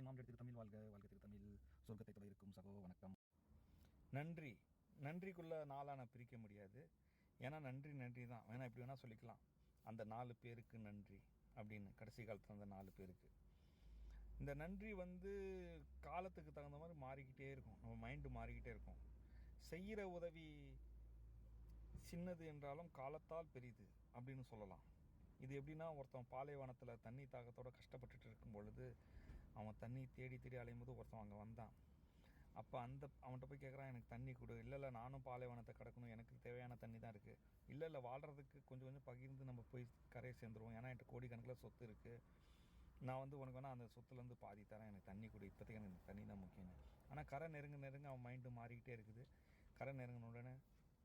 மக்களின் மாம் எடுத்து தமிழ் வாழ்க வாழ்க்கை தமிழ் சொர்க்கத்தை தொலை இருக்கும் சகோ வணக்கம். நன்றி நன்றிக்குள்ள நாளாக நான் பிரிக்க முடியாது. ஏன்னா நன்றி தான். வேணா எப்படி வேணால் சொல்லிக்கலாம். அந்த 4 பேருக்கு நன்றி அப்படின்னு, கடைசி காலத்தில் அந்த 4 பேருக்கு இந்த நன்றி காலத்துக்கு தகுந்த மாதிரி மாறிக்கிட்டே இருக்கும். நம்ம மைண்டு மாறிக்கிட்டே இருக்கும். செய்கிற உதவி சின்னது என்றாலும் காலத்தால் பெரிது அப்படின்னு சொல்லலாம். இது எப்படின்னா, ஒருத்தன் பாலைவனத்தில் தண்ணி தாகத்தோடு கஷ்டப்பட்டுட்டு இருக்கும் பொழுது அவன் தண்ணி தேடி அலையும் போது ஒருத்தன் அங்கே வந்தான். அப்போ அவன்கிட்ட போய் கேட்குறான், எனக்கு தண்ணி கொடு. இல்லை நானும் பாலைவனத்தை கிடக்கணும், எனக்கு தேவையான தண்ணி தான் இருக்குது. இல்லை வாழ்கிறதுக்கு கொஞ்சம் பகிர்ந்து நம்ம போய் கரையை சேர்ந்துருவோம். ஏன்னா என்கிட்ட கோடிக்கணக்கில் சொத்து இருக்குது. நான் உனக்கு வேணால் அந்த சொத்துலேருந்து பாதி தரேன், எனக்கு தண்ணி கொடு, இப்போதைக்கு எனக்கு தண்ணி தான் முக்கியம். ஆனால் கரை நெருங்க அவன் மைண்டு மாறிக்கிட்டே இருக்குது. கரை நெருங்கின உடனே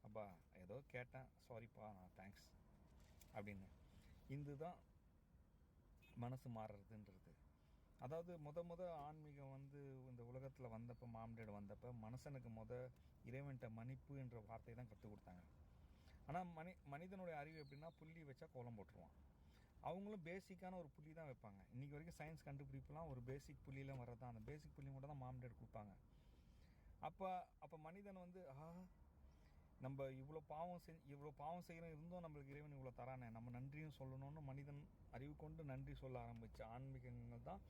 அப்பா ஏதோ கேட்டேன், சாரிப்பா, நான் தேங்க்ஸ் அப்படின்னு. இதுதான் மனசு மாறுறதுன்றது. அதாவது முத ஆன்மீகம் இந்த உலகத்தில் வந்தப்போ, மாம்டேடு வந்தப்போ மனுஷனுக்கு இறைவன்கிட்ட மன்னிப்பு என்ற வார்த்தையை தான் கற்றுக் கொடுத்தாங்க. ஆனால் மனிதனுடைய அறிவு எப்படின்னா, புள்ளி வச்சா கோலம் போட்டுருவான். அவங்களும் பேசிக்கான ஒரு புள்ளி தான் வைப்பாங்க. இன்றைக்கி வரைக்கும் சயின்ஸ் கண்டுபிடிப்புலாம் ஒரு பேசிக் புள்ளியில் வர்றதான். அந்த பேசிக் புள்ளி மட்டும் தான் மாம்டேடு கொடுப்பாங்க. அப்போ மனிதன் நம்ம இவ்வளோ பாவம் செய்கிறோம், இருந்தும் நம்மளுக்கு இறைவன் இவ்வளோ தரானே, நம்ம நன்றியும் சொல்லணும்னு மனிதன் அறிவு கொண்டு நன்றி சொல்ல ஆரம்பித்த ஆன்மீகங்கள் தான்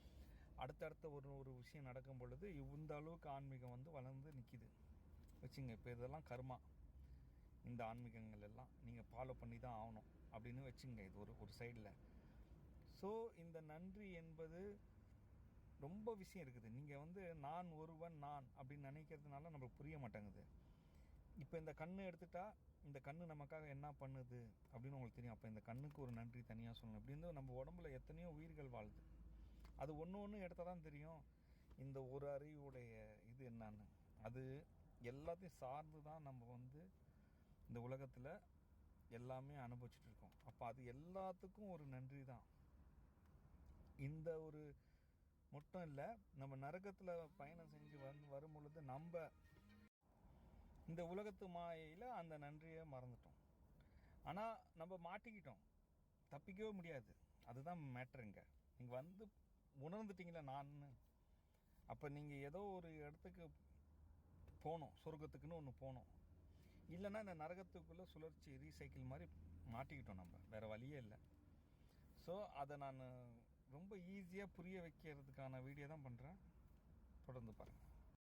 அடுத்தடுத்த ஒரு விஷயம் நடக்கும் பொழுது இந்த அளவுக்கு ஆன்மீகம் வளர்ந்து நிற்கிது வச்சுங்க. இப்போ இதெல்லாம் கர்மா. இந்த ஆன்மீகங்கள் எல்லாம் நீங்கள் ஃபாலோ பண்ணி தான் ஆகணும் அப்படின்னு வச்சுங்க. இது ஒரு சைடில். ஸோ இந்த நன்றி என்பது ரொம்ப விஷயம் இருக்குது. நீங்கள் நான் ஒருவன் நான் அப்படின்னு நினைக்கிறதுனால நம்மளுக்கு புரிய மாட்டேங்குது. இப்போ இந்த கண்ணு எடுத்துட்டா, இந்த கண்ணு நமக்காக என்ன பண்ணுது அப்படின்னு உங்களுக்கு தெரியும். அப்போ இந்த கண்ணுக்கு ஒரு நன்றி தனியாக சொல்லணும். இப்படி நம்ம உடம்புல எத்தனையோ உயிர்கள் வாழுது. அது ஒன்று எடுத்தால் தான் தெரியும் இந்த ஒரு அறிவுடைய இது என்னன்னு. அது எல்லாத்தையும் சார்ந்து தான் நம்ம இந்த உலகத்தில் எல்லாமே அனுபவிச்சுட்டு இருக்கோம். அப்போ அது எல்லாத்துக்கும் ஒரு நன்றி தான். இந்த ஒரு மட்டும் இல்லை, நம்ம நரகத்தில் பயணம் செஞ்சு வரும் பொழுது நம்ம இந்த உலகத்து மாயையில் அந்த நன்றியை மறந்துட்டோம். ஆனால் நம்ம மாட்டிக்கிட்டோம், தப்பிக்கவே முடியாது. அதுதான் மேட்ருங்க. நீங்கள் உணர்ந்துட்டீங்களா நான். அப்போ நீங்கள் ஏதோ ஒரு இடத்துக்கு போகணும், சொர்க்கத்துக்குன்னு ஒன்று போகணும். இல்லைன்னா இந்த நரகத்துக்குள்ளே சுழற்சி ரீசைக்கிள் மாதிரி மாட்டிக்கிட்டோம். நம்ம வேறு வழியே இல்லை. ஸோ அதை நான் ரொம்ப ஈஸியாக புரிய வைக்கிறதுக்கான வீடியோ தான் பண்ணுறேன். தொடர்ந்து பாருங்கள்.